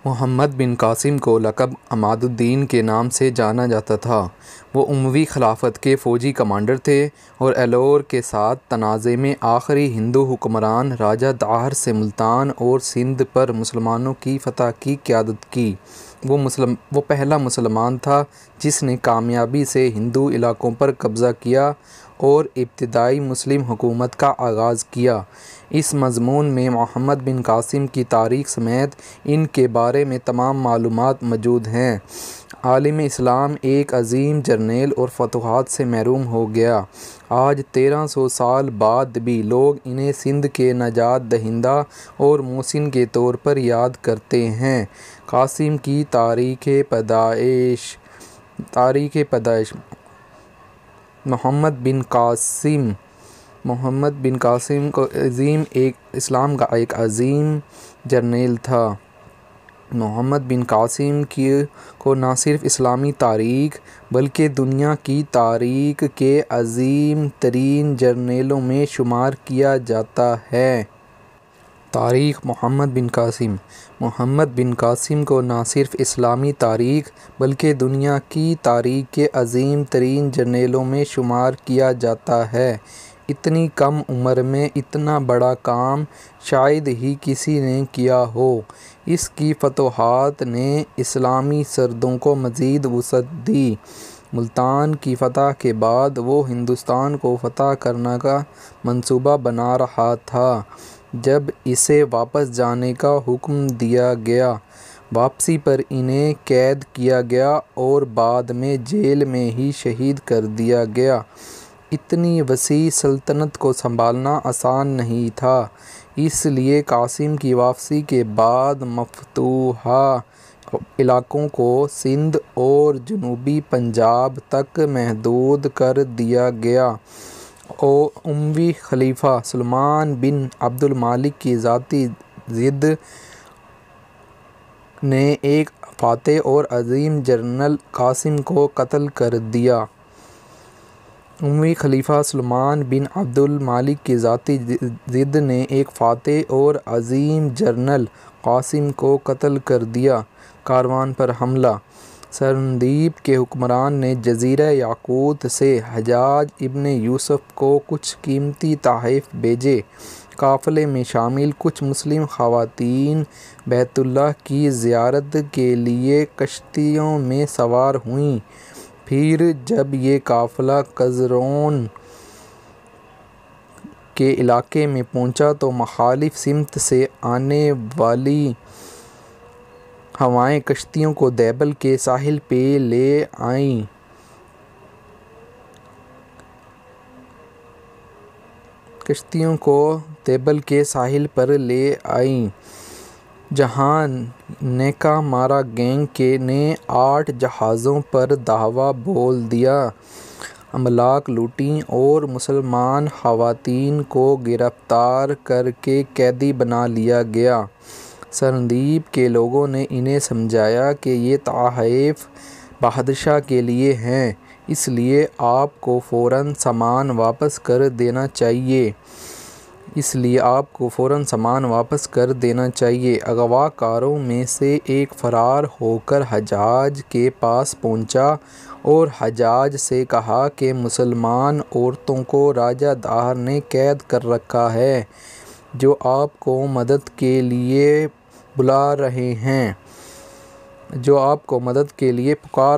محمد بن قاسم کو لقب عماد الدین کے نام سے جانا جاتا تھا۔ وہ اموی خلافت کے فوجی کمانڈر تھے اور ایلور کے ساتھ تنازع میں آخری ہندو حکمران راجہ داہر سے ملتان اور سندھ پر مسلمانوں کی فتح کی قیادت کی۔ وہ پہلا مسلمان تھا جس نے کامیابی سے ہندو علاقوں پر قبضہ کیا اور ابتدائی مسلم حکومت کا آغاز کیا۔ اس مضمون میں محمد بن قاسم کی تاریخ سمیت ان کے بارے میں تمام معلومات موجود ہیں۔ عالم اسلام ایک عظیم جرنیل اور فتوحات سے محروم ہو گیا۔ آج 1300 سال بعد بھی لوگ انہیں سندھ کے نجات دہندہ اور محسن کے طور پر یاد کرتے ہیں۔ قاسم کی تاریخ پیدائش محمد بن قاسم اسلام کا ایک عظیم جرنیل تھا۔ محمد بن قاسم کو نہ صرف اسلامی تاریخ بلکہ دنیا کی تاریخ کے عظیم ترین جرنیلوں میں شمار کیا جاتا ہے۔ تاریخ محمد بن قاسم کو نہ صرف اسلامی تاریخ بلکہ دنیا کی تاریخ کے عظیم ترین جرنیلوں میں شمار کیا جاتا ہے۔ اتنی کم عمر میں اتنا بڑا کام شاید ہی کسی نے کیا ہو۔ اس کی فتوحات نے اسلامی سرحدوں کو مزید وسعت دی۔ ملتان کی فتح کے بعد وہ ہندوستان کو فتح کرنے کا منصوبہ بنا رہا تھا جب اسے واپس جانے کا حکم دیا گیا۔ واپسی پر انہیں قید کیا گیا اور بعد میں جیل میں ہی شہید کر دیا گیا۔ اتنی وسیع سلطنت کو سنبھالنا آسان نہیں تھا، اس لیے قاسم کی واپسی کے بعد مفتوحہ علاقوں کو سندھ اور جنوبی پنجاب تک محدود کر دیا گیا۔ اموی خلیفہ سلمان بن عبد الملک کی ذاتی ضد نے ایک فاتح اور عظیم جنرل قاسم کو قتل کر دیا۔ اموی خلیفہ سلمان بن عبد الملک کی ذاتی ضد نے ایک فاتح اور عظیم جنرل قاسم کو قتل کر دیا۔ کاروان پر حملہ۔ سرندیپ کے حکمران نے جزیرہ یاقوت سے حجاج ابن یوسف کو کچھ قیمتی تحائف بھیجے۔ قافلے میں شامل کچھ مسلم خواتین بیت اللہ کی زیارت کے لیے کشتیوں میں سوار ہوئیں۔ پھر جب یہ قافلہ قزرون کے علاقے میں پہنچا تو مخالف سمت سے آنے والی ہوائیں کشتیوں کو دیبل کے ساحل پہ لے آئیں، جہاں نیکا مارا گینگ نے 8 جہازوں پر دھاوا بول دیا، املاک لوٹیں اور مسلمان خواتین کو گرفتار کر کے قیدی بنا لیا گیا۔ سرندیپ کے لوگوں نے انہیں سمجھایا کہ یہ تحائف بادشاہ کے لیے ہیں، اس لیے آپ کو فوراً سامان واپس کر دینا چاہیے۔ اغوا کاروں میں سے ایک فرار ہو کر حجاج کے پاس پہنچا اور حجاج سے کہا کہ مسلمان عورتوں کو راجہ داہر نے قید کر رکھا ہے، جو آپ کو مدد کے لیے پکار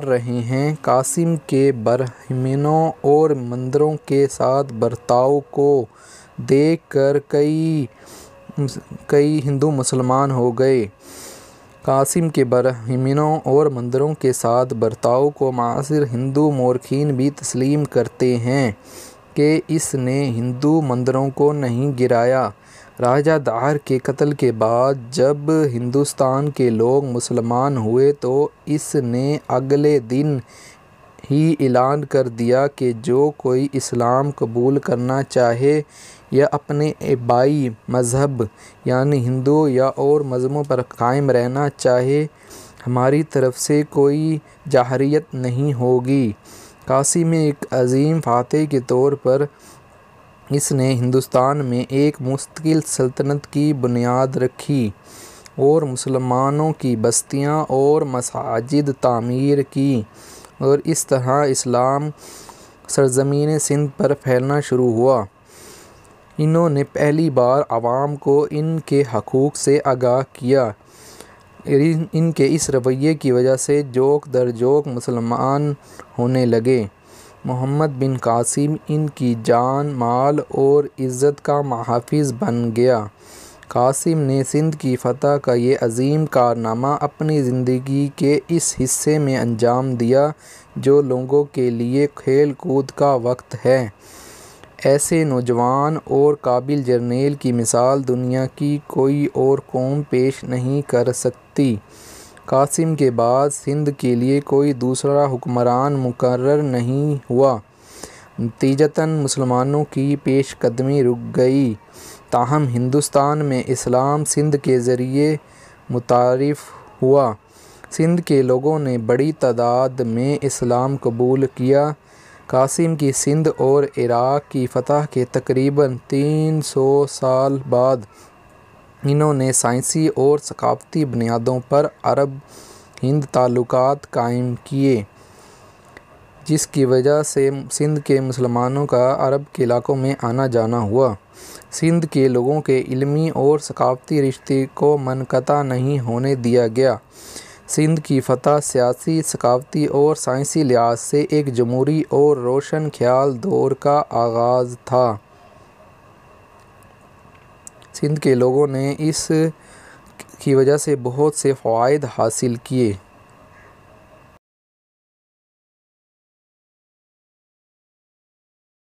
رہے ہیں۔ قاسم کے برہمنوں اور مندروں کے ساتھ برتاؤ کو دیکھ کر کئی ہندو مسلمان ہو گئے۔ قاسم کے برہمنوں اور مندروں کے ساتھ برتاؤ کو معاصر ہندو مورخین بھی تسلیم کرتے ہیں کہ اس نے ہندو مندروں کو نہیں گرایا۔ راجہ داہر کے قتل کے بعد جب ہندوستان کے لوگ مسلمان ہوئے تو اس نے اگلے دن ہی اعلان کر دیا کہ جو کوئی اسلام قبول کرنا چاہے یا اپنے آبائی مذہب یعنی ہندو یا اور مذہبوں پر قائم رہنا چاہے، ہماری طرف سے کوئی جارحیت نہیں ہوگی۔ قاسم ایک عظیم فاتح کے طور پر اس نے ہندوستان میں ایک مستقل سلطنت کی بنیاد رکھی۔ اور مسلمانوں کی بستیاں اور مساجد تعمیر کی، اور اس طرح اسلام سرزمین سندھ پر پھیلنا شروع ہوا۔ انہوں نے پہلی بار عوام کو ان کے حقوق سے آگاہ کیا۔ ان کے اس رویے کی وجہ سے جوک در جوک مسلمان ہونے لگے۔ محمد بن قاسم ان کی جان، مال اور عزت کا محافظ بن گیا۔ قاسم نے سندھ کی فتح کا یہ عظیم کارنامہ اپنی زندگی کے اس حصے میں انجام دیا جو لوگوں کے لیے کھیل کود کا وقت ہے۔ ایسے نوجوان اور قابل جرنیل کی مثال دنیا کی کوئی اور قوم پیش نہیں کر سکتی۔ قاسم کے بعد سندھ کے لیے کوئی دوسرا حکمران مقرر نہیں ہوا۔ نتیجتاً مسلمانوں کی پیش قدمی رک گئی۔ تاہم ہندوستان میں اسلام سندھ کے ذریعے متعارف ہوا۔ سندھ کے لوگوں نے بڑی تعداد میں اسلام قبول کیا۔ قاسم کی سندھ اور عراق کی فتح کے تقریباً 300 سال بعد انہوں نے سائنسی اور ثقافتی بنیادوں پر عرب ہند تعلقات قائم کیے، جس کی وجہ سے سندھ کے مسلمانوں کا عرب کے علاقوں میں آنا جانا ہوا۔ سندھ کے لوگوں کے علمی اور ثقافتی رشتے کو منقطع نہیں ہونے دیا گیا۔ سندھ کی فتح سیاسی، ثقافتی اور سائنسی لحاظ سے ایک جمہوری اور روشن خیال دور کا آغاز تھا۔ سندھ کے لوگوں نے اس کی وجہ سے بہت سے فوائد حاصل کیے۔